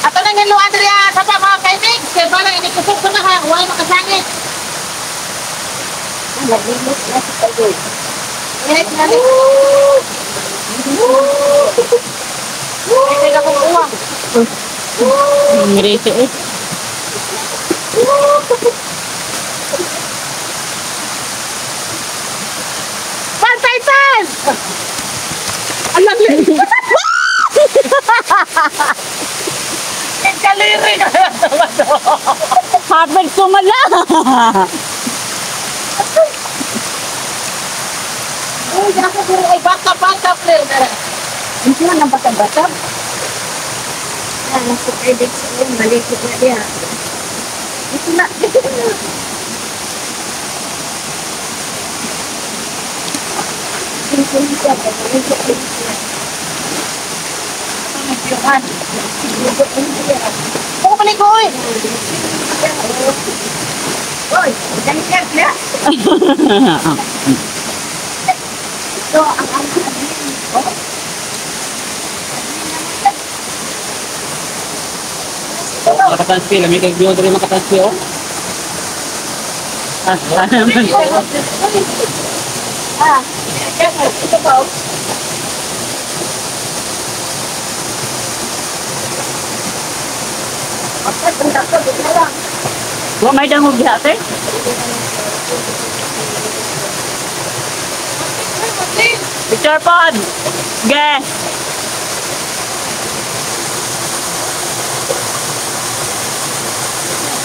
Ato na nga luan diri sa mga kainig. Kaya bala ini kusog ko na ha. Huwag makasangit. Naglimot na si Tagoy. Init na rin. Init akong uwang. Ngrito eh. Pantay-tan! Ang lagli. Kaliri ka na naman doon. Habang sumala. Uy, ako diri ay bata-bata player na rin. Hindi mo nang bata-bata. Nasa credit sa yung malikot na diya. Ito na. Hindi siya. Nagpiyuhan. Oo, palikoy. Oy, ganit ka siya. So, ang Makatansi, lamig ang biyo dali makatansi oh. ito ba? At ang dapat, ito na lang. Wa may dangog diha te. Picture pod. Ge.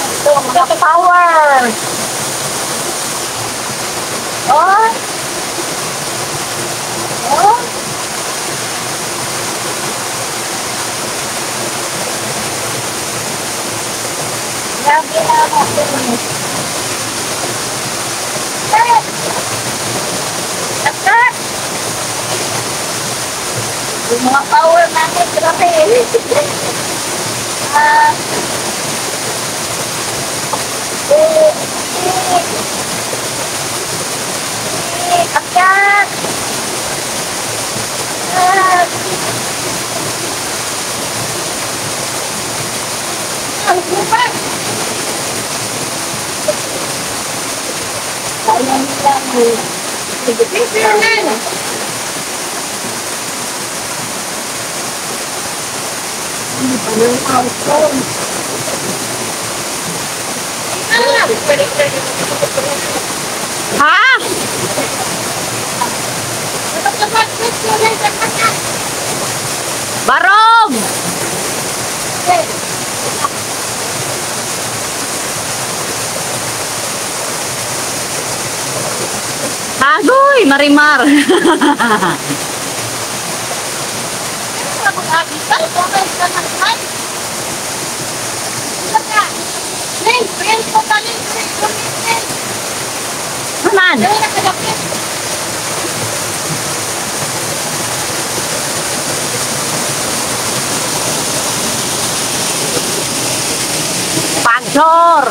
Ito, mga power. Oh. Oh. Grabe na ako. Akat. Yung mga power natin, grabe. Akat. Ang lupa. Sayang lang. Picture na. Hindi pa ng outcome. Ha? Barog. Agoy, Marimar. Naman. Pansor.